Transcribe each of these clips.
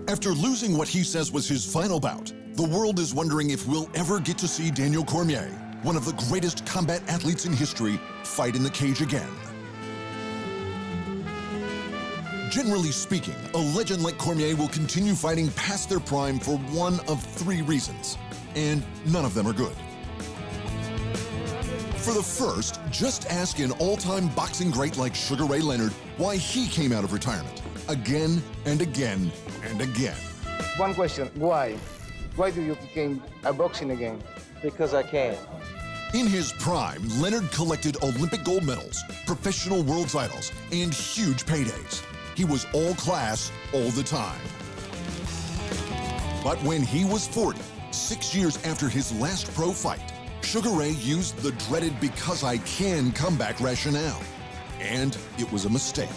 After losing what he says was his final bout, the world is wondering if we'll ever get to see Daniel Cormier, one of the greatest combat athletes in history, fight in the cage again. Generally speaking, a legend like Cormier will continue fighting past their prime for one of three reasons, and none of them are good. For the first, just ask an all-time boxing great like Sugar Ray Leonard why he came out of retirement, again and again and again. One question, why? Why do you become a boxing again? Because I can. In his prime, Leonard collected Olympic gold medals, professional world titles, and huge paydays. He was all class all the time. But when he was 40, 6 years after his last pro fight, Sugar Ray used the dreaded "because I can" comeback rationale. And it was a mistake.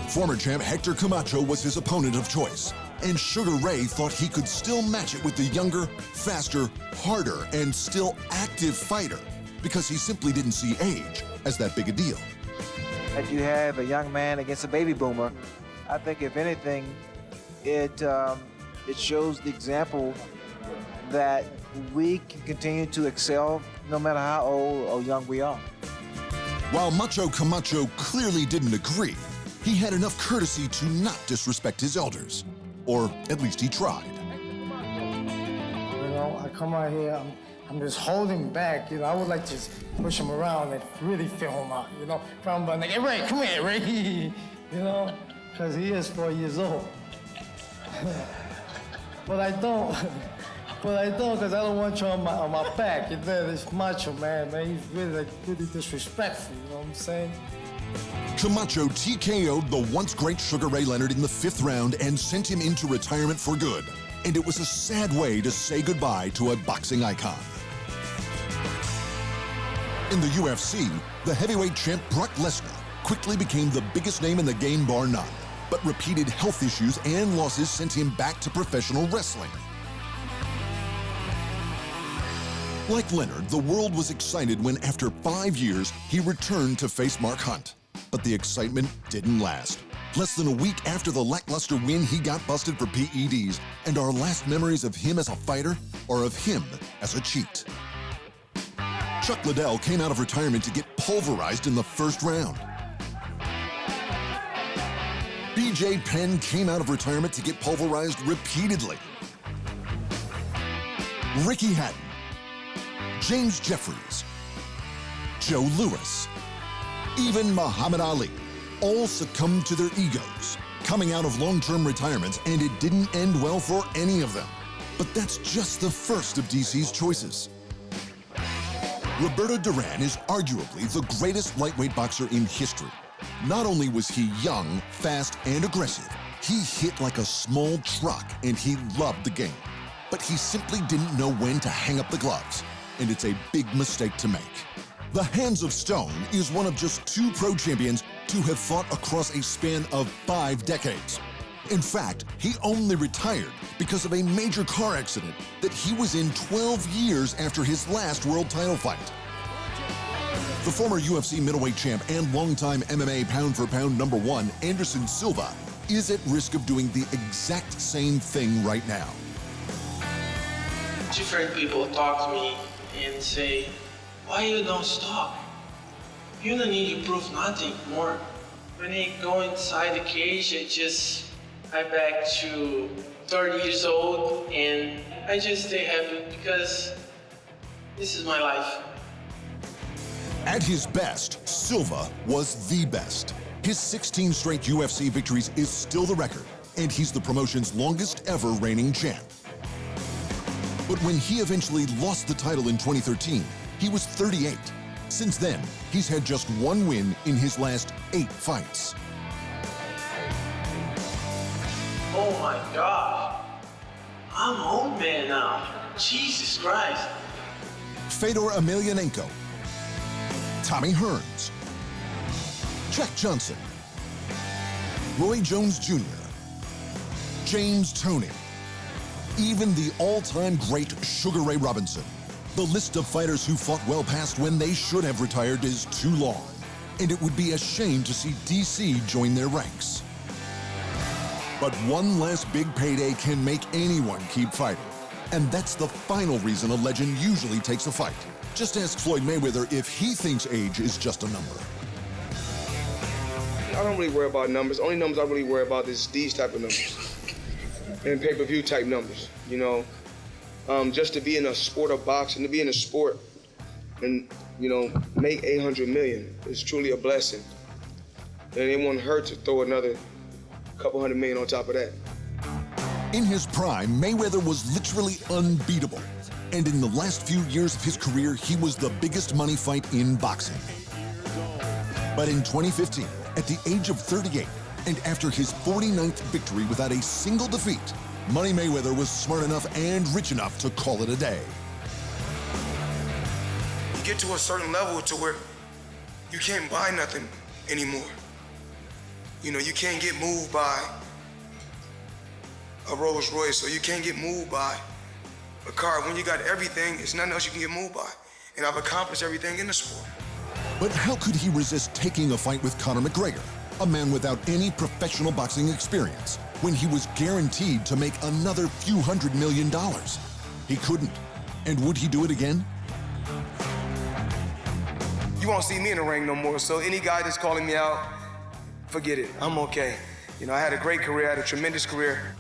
Former champ Hector Camacho was his opponent of choice, and Sugar Ray thought he could still match it with the younger, faster, harder, and still active fighter because he simply didn't see age as that big a deal. That you have a young man against a baby boomer, I think if anything, it shows the example that we can continue to excel no matter how old or young we are. While Macho Camacho clearly didn't agree, he had enough courtesy to not disrespect his elders. Or at least he tried. You know, I come out here, I'm just holding back. You know, I would like to just push him around and really feel him out. You know, from like, hey, Ray, come here, Ray. You know, because he is 4 years old. But I don't. But I don't, because I don't want you on my back. You know, this Macho man, he's really disrespectful. You know what I'm saying? Camacho TKO'd the once great Sugar Ray Leonard in the 5th round and sent him into retirement for good. And it was a sad way to say goodbye to a boxing icon. In the UFC, the heavyweight champ Brock Lesnar quickly became the biggest name in the game bar none. But repeated health issues and losses sent him back to professional wrestling. Like Leonard, the world was excited when after 5 years, he returned to face Mark Hunt. But the excitement didn't last. Less than a week after the lackluster win, he got busted for PEDs, and our last memories of him as a fighter are of him as a cheat. Chuck Liddell came out of retirement to get pulverized in the 1st round. BJ Penn came out of retirement to get pulverized repeatedly. Ricky Hatton, James Jeffries, Joe Louis, even Muhammad Ali, all succumbed to their egos, coming out of long-term retirements, and it didn't end well for any of them. But that's just the first of DC's choices. Roberto Duran is arguably the greatest lightweight boxer in history. Not only was he young, fast, and aggressive, he hit like a small truck, and he loved the game. But he simply didn't know when to hang up the gloves, and it's a big mistake to make. The Hands of Stone is one of just 2 pro champions to have fought across a span of 5 decades. In fact, he only retired because of a major car accident that he was in 12 years after his last world title fight. The former UFC middleweight champ and longtime MMA pound-for-pound #1, Anderson Silva, is at risk of doing the exact same thing right now. Different people talk to me and say, why you don't stop? You don't need to prove nothing more. When I go inside the cage, I back to 30 years old and I just stay happy because this is my life. At his best, Silva was the best. His 16 straight UFC victories is still the record, and he's the promotion's longest ever reigning champ. But when he eventually lost the title in 2013, he was 38. Since then, he's had just 1 win in his last 8 fights. Oh my God, I'm an old man now. Jesus Christ. Fedor Emelianenko, Tommy Hearns, Jack Johnson, Roy Jones Jr., James Toney, even the all-time great Sugar Ray Robinson. The list of fighters who fought well past when they should have retired is too long. and it would be a shame to see DC join their ranks. But one last big payday can make anyone keep fighting, and that's the final reason a legend usually takes a fight. Just ask Floyd Mayweather if he thinks age is just a number. I don't really worry about numbers. Only numbers I really worry about is these type of numbers and pay-per-view type numbers, you know. Just to be in a sport of boxing, to be in a sport and, you know, make 800 million is truly a blessing. And it won't hurt to throw another couple $100 million on top of that. In his prime, Mayweather was literally unbeatable. And in the last few years of his career, he was the biggest money fight in boxing. But in 2015, at the age of 38, and after his 49th victory without a single defeat, Money Mayweather was smart enough and rich enough to call it a day. You get to a certain level to where you can't buy nothing anymore. You know, you can't get moved by a Rolls Royce, or you can't get moved by a car. When you got everything, there's nothing else you can get moved by. And I've accomplished everything in the sport. But how could he resist taking a fight with Conor McGregor, a man without any professional boxing experience, when he was guaranteed to make another few $100 million? He couldn't. And would he do it again? You won't see me in the ring no more, so any guy that's calling me out, forget it, I'm okay. You know, I had a great career, I had a tremendous career.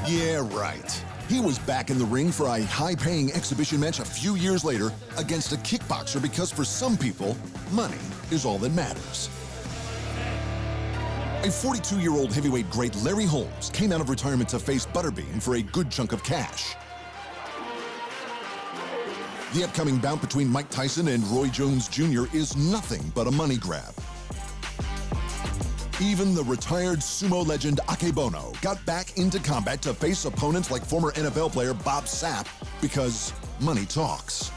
Yeah, right. He was back in the ring for a high-paying exhibition match a few years later against a kickboxer because for some people, money is all that matters. A 42-year-old heavyweight great Larry Holmes came out of retirement to face Butterbean for a good chunk of cash. The upcoming bout between Mike Tyson and Roy Jones Jr. is nothing but a money grab. Even the retired sumo legend Akebono got back into combat to face opponents like former NFL player Bob Sapp because money talks.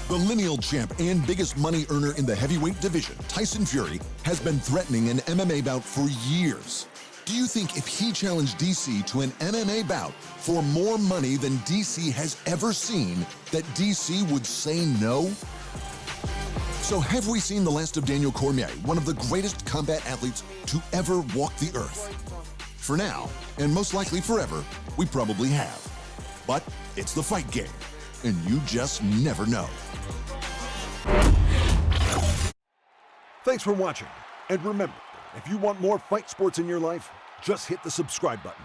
The lineal champ and biggest money earner in the heavyweight division, Tyson Fury, has been threatening an MMA bout for years. Do you think if he challenged DC to an MMA bout for more money than DC has ever seen, that DC would say no? So have we seen the last of Daniel Cormier, one of the greatest combat athletes to ever walk the earth? For now, and most likely forever, we probably have. But it's the fight game, and you just never know. Thanks for watching, and remember, if you want more fight sports in your life, just hit the subscribe button.